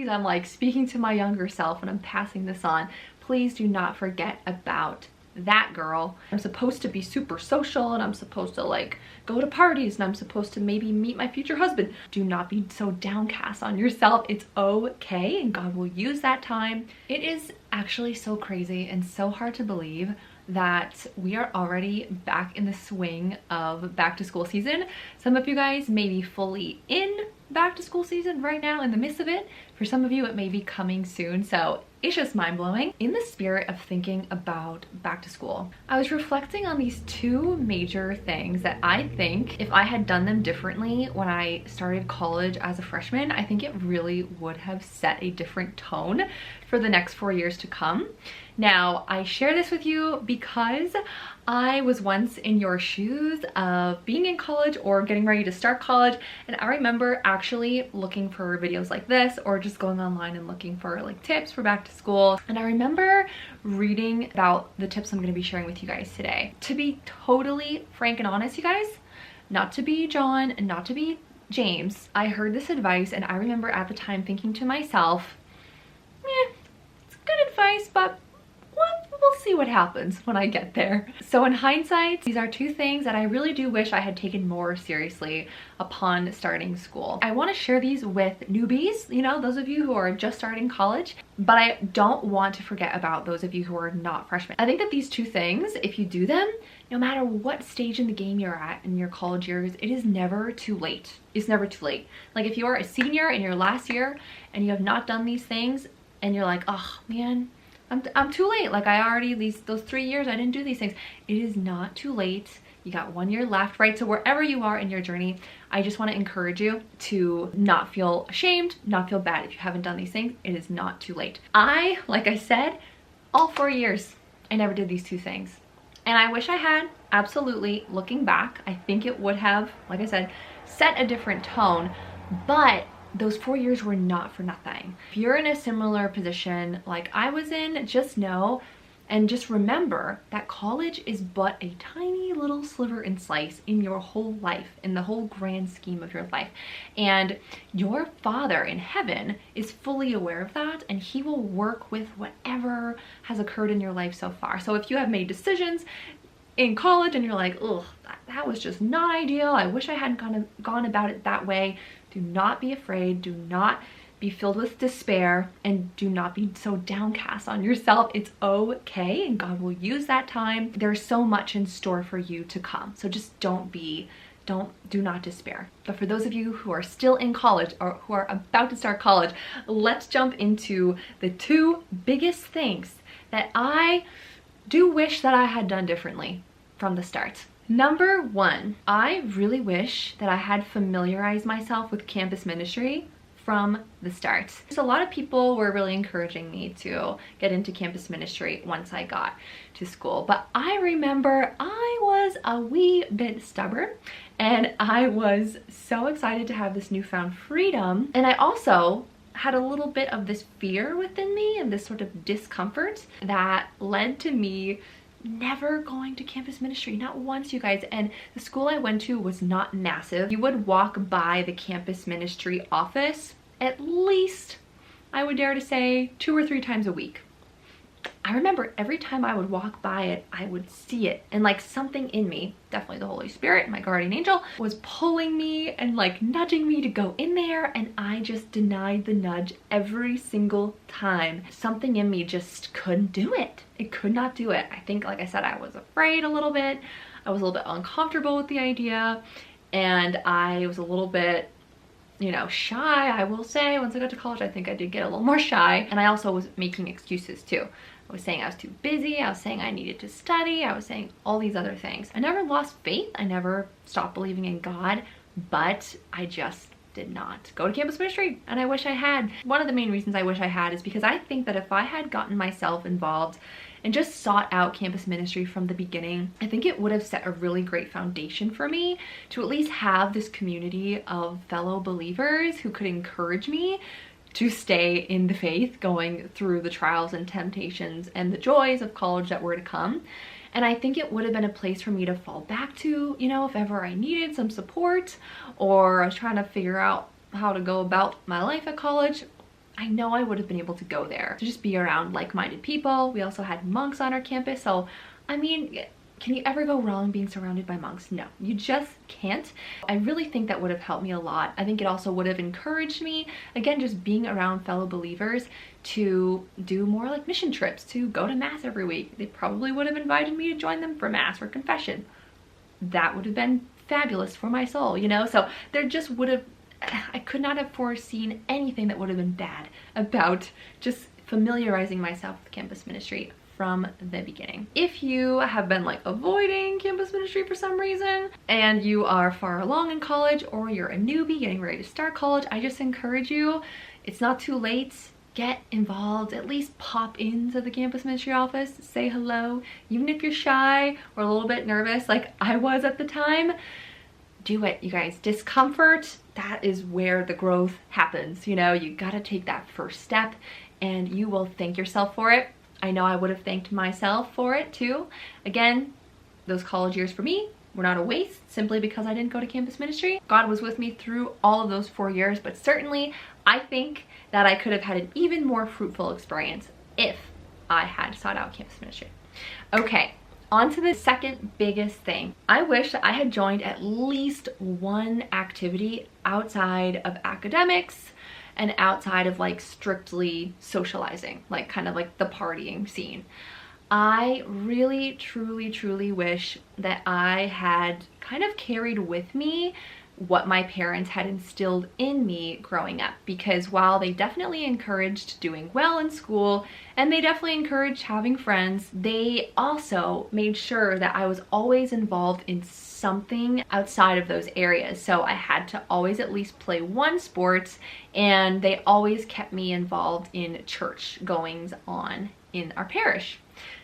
please, I'm like speaking to my younger self and I'm passing this on. Please do not forget about that girl. I'm supposed to be super social and I'm supposed to like go to parties and I'm supposed to maybe meet my future husband. Do not be so downcast on yourself. It's okay, and God will use that time. It is actually so crazy and so hard to believe that we are already back in the swing of back to school season. Some of you guys may be fully in back to school season right now, in the midst of it. For some of you, it may be coming soon. So it's just mind-blowing. In the spirit of thinking about back to school, I was reflecting on these two major things that I think if I had done them differently when I started college as a freshman, I think it really would have set a different tone for the next 4 years to come. Now, I share this with you because I was once in your shoes of being in college or getting ready to start college, and I remember actually looking for videos like this or just going online and looking for like tips for back to school. And I remember reading about the tips I'm going to be sharing with you guys today. To be totally frank and honest, you guys, not to be John and not to be James, I heard this advice and I remember at the time thinking to myself, it's good advice, but we'll see what happens when I get there. So in hindsight, these are two things that I really do wish I had taken more seriously upon starting school. I want to share these with newbies, you know, those of you who are just starting college, but I don't want to forget about those of you who are not freshmen. I think that these two things, if you do them, no matter what stage in the game you're at in your college years, it is never too late. It's never too late. Like if you are a senior in your last year and you have not done these things and you're like, oh man, I'm too late. Like I already, those 3 years, I didn't do these things. It is not too late. You got 1 year left, right? So wherever you are in your journey, I just want to encourage you to not feel ashamed, not feel bad if you haven't done these things. It is not too late. Like I said, all 4 years, I never did these two things. And I wish I had, absolutely. Looking back, I think it would have, like I said, set a different tone, but those 4 years were not for nothing. If you're in a similar position like I was in, just know and just remember that college is but a tiny little sliver and slice in your whole life, in the whole grand scheme of your life. And your Father in heaven is fully aware of that, and he will work with whatever has occurred in your life so far. So if you have made decisions in college and you're like, ugh, that was just not ideal, I wish I hadn't gone about it that way, do not be afraid, do not be filled with despair, and do not be so downcast on yourself. It's okay, and God will use that time. There's so much in store for you to come. So just do not despair. But for those of you who are still in college or who are about to start college, let's jump into the two biggest things that I do wish that I had done differently from the start. Number one, I really wish that I had familiarized myself with campus ministry from the start. So a lot of people were really encouraging me to get into campus ministry once I got to school. But I remember I was a wee bit stubborn and I was so excited to have this newfound freedom. And I also had a little bit of this fear within me and this sort of discomfort that led to me never going to campus ministry, not once, you guys. And the school I went to was not massive. You would walk by the campus ministry office at least, I would dare to say, 2 or 3 times a week. I remember every time I would walk by it, I would see it, and like something in me, definitely the Holy Spirit, my guardian angel, was pulling me and like nudging me to go in there, and I just denied the nudge every single time. Something in me just couldn't do it. It could not do it. I think, like I said, I was afraid a little bit. I was a little bit uncomfortable with the idea, and I was a little bit, you know, shy, I will say. Once I got to college, I think I did get a little more shy, and I also was making excuses too. I was saying I was too busy, I was saying I needed to study, I was saying all these other things. I never lost faith, I never stopped believing in God, but I just did not go to campus ministry, and I wish I had. One of the main reasons I wish I had is because I think that if I had gotten myself involved and just sought out campus ministry from the beginning, I think it would have set a really great foundation for me to at least have this community of fellow believers who could encourage me to stay in the faith, going through the trials and temptations and the joys of college that were to come. And I think it would have been a place for me to fall back to, you know, if ever I needed some support or I was trying to figure out how to go about my life at college. I know I would have been able to go there to just be around like-minded people. We also had monks on our campus, so I mean, can you ever go wrong being surrounded by monks? No, you just can't. I really think that would have helped me a lot. I think it also would have encouraged me, again, just being around fellow believers, to do more like mission trips, to go to mass every week. They probably would have invited me to join them for mass or confession. That would have been fabulous for my soul, you know? So there just would have, I could not have foreseen anything that would have been bad about just familiarizing myself with campus ministry from the beginning. If you have been like avoiding campus ministry for some reason and you are far along in college, or you're a newbie getting ready to start college, I just encourage you, it's not too late. Get involved, at least pop into the campus ministry office, say hello, even if you're shy or a little bit nervous like I was at the time. Do it, you guys. Discomfort, that is where the growth happens. You know, you gotta take that first step and you will thank yourself for it. I know I would have thanked myself for it too. Again, those college years for me were not a waste simply because I didn't go to campus ministry. God was with me through all of those 4 years, but certainly I think that I could have had an even more fruitful experience if I had sought out campus ministry. Okay, on to the second biggest thing. I wish I had joined at least one activity outside of academics and outside of like strictly socializing, like kind of like the partying scene. I really, truly wish that I had kind of carried with me what my parents had instilled in me growing up, because while they definitely encouraged doing well in school and they definitely encouraged having friends, they also made sure that I was always involved in something outside of those areas. So I had to always at least play one sport, and they always kept me involved in church goings on in our parish.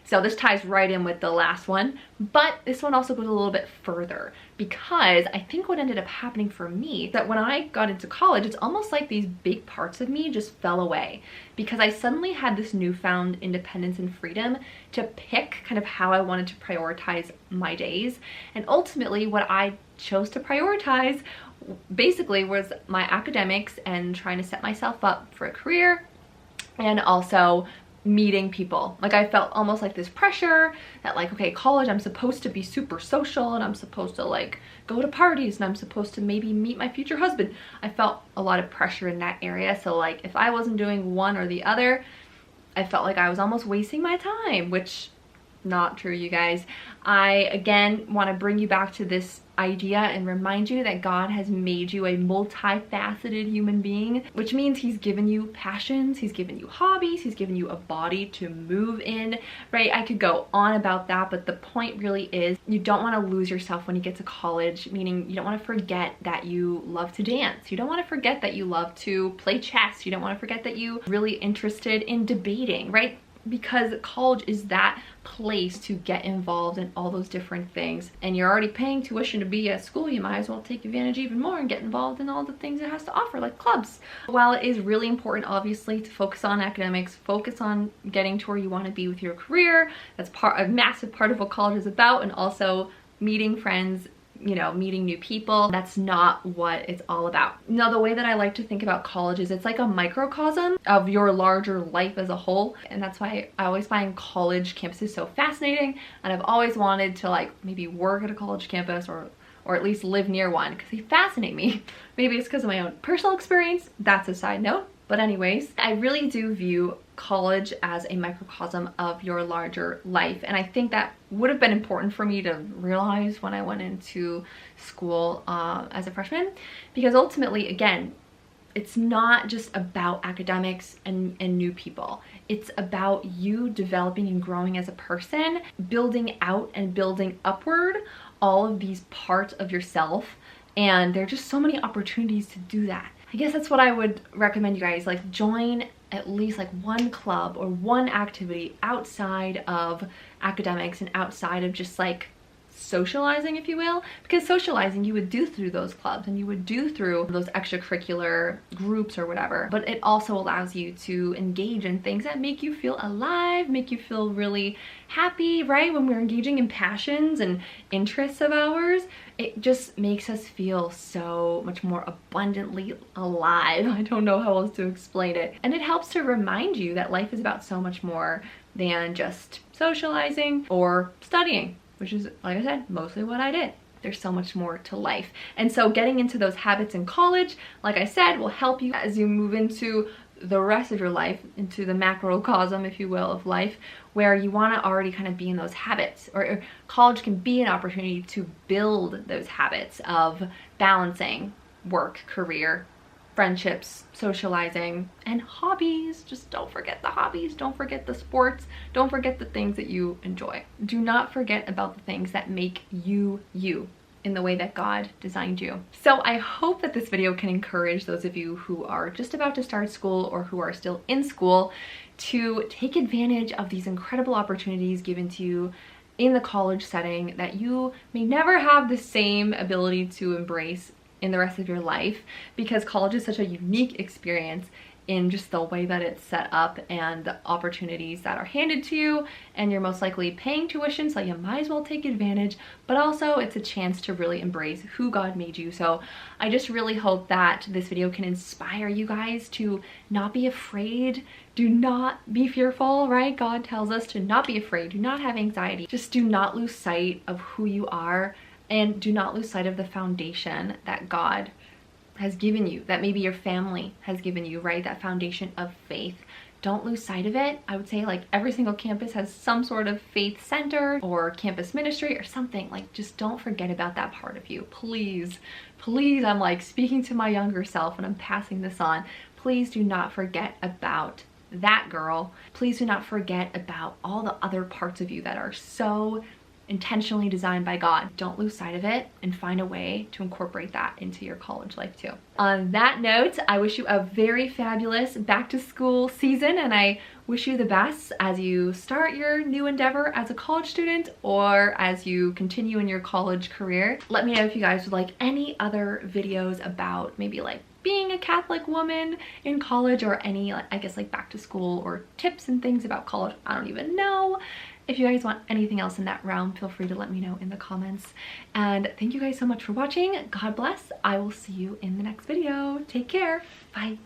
So this ties right in with the last one, but this one also goes a little bit further, because I think what ended up happening for me, that when I got into college, it's almost like these big parts of me just fell away, because I suddenly had this newfound independence and freedom to pick kind of how I wanted to prioritize my days. And ultimately what I chose to prioritize basically was my academics and trying to set myself up for a career, and also meeting people. Like I felt almost like this pressure that like, okay, college, I'm supposed to be super social and I'm supposed to like go to parties and I'm supposed to maybe meet my future husband. I felt a lot of pressure in that area. So like if I wasn't doing one or the other, I felt like I was almost wasting my time, which not true, you guys. I again want to bring you back to this idea and remind you that God has made you a multifaceted human being, which means he's given you passions, he's given you hobbies, he's given you a body to move in, right? I could go on about that, but the point really is you don't want to lose yourself when you get to college, meaning you don't want to forget that you love to dance. You don't want to forget that you love to play chess. You don't want to forget that you're really interested in debating, right? Because college is that place to get involved in all those different things, and you're already paying tuition to be at school, you might as well take advantage even more and get involved in all the things it has to offer, like clubs. While it is really important obviously to focus on academics, focus on getting to where you want to be with your career, that's a massive part of what college is about, and also meeting friends, you know, meeting new people. That's not what it's all about. No, the way that I like to think about college is it's like a microcosm of your larger life as a whole. And that's why I always find college campuses so fascinating. And I've always wanted to like maybe work at a college campus or at least live near one, because they fascinate me. Maybe it's because of my own personal experience. That's a side note. But anyways, I really do view college as a microcosm of your larger life. And I think that would have been important for me to realize when I went into school as a freshman, because ultimately, again, it's not just about academics and new people. It's about you developing and growing as a person, building out and building upward all of these parts of yourself. And there are just so many opportunities to do that. I guess that's what I would recommend you guys, like join at least like one club or one activity outside of academics and outside of just like socializing, if you will, because socializing you would do through those clubs and you would do through those extracurricular groups or whatever, but it also allows you to engage in things that make you feel alive, make you feel really happy, right? When we're engaging in passions and interests of ours, it just makes us feel so much more abundantly alive. I don't know how else to explain it. And it helps to remind you that life is about so much more than just socializing or studying, which is, like I said, mostly what I did. There's so much more to life. And so getting into those habits in college, like I said, will help you as you move into the rest of your life, into the macrocosm, if you will, of life, where you want to already kind of be in those habits, or college can be an opportunity to build those habits of balancing work, career, friendships, socializing, and hobbies. Just don't forget the hobbies, don't forget the sports, don't forget the things that you enjoy. Do not forget about the things that make you you in the way that God designed you. So I hope that this video can encourage those of you who are just about to start school or who are still in school to take advantage of these incredible opportunities given to you in the college setting that you may never have the same ability to embrace in the rest of your life, because college is such a unique experience in just the way that it's set up and the opportunities that are handed to you, and you're most likely paying tuition, so you might as well take advantage, but also it's a chance to really embrace who God made you. So I just really hope that this video can inspire you guys to not be afraid. Do not be fearful, right? God tells us to not be afraid, do not have anxiety. Just do not lose sight of who you are, and do not lose sight of the foundation that God has given you, that maybe your family has given you, right? That foundation of faith. Don't lose sight of it. I would say like every single campus has some sort of faith center or campus ministry or something. Like, just don't forget about that part of you. Please, please, I'm like speaking to my younger self and I'm passing this on. Please do not forget about that girl. Please do not forget about all the other parts of you that are so intentionally designed by God. Don't lose sight of it and find a way to incorporate that into your college life too. On that note, I wish you a very fabulous back to school season, and I wish you the best as you start your new endeavor as a college student or as you continue in your college career. Let me know if you guys would like any other videos about maybe like being a Catholic woman in college, or any, I guess, like back to school or tips and things about college. I don't even know. If you guys want anything else in that realm, feel free to let me know in the comments. And thank you guys so much for watching. God bless. I will see you in the next video. Take care. Bye.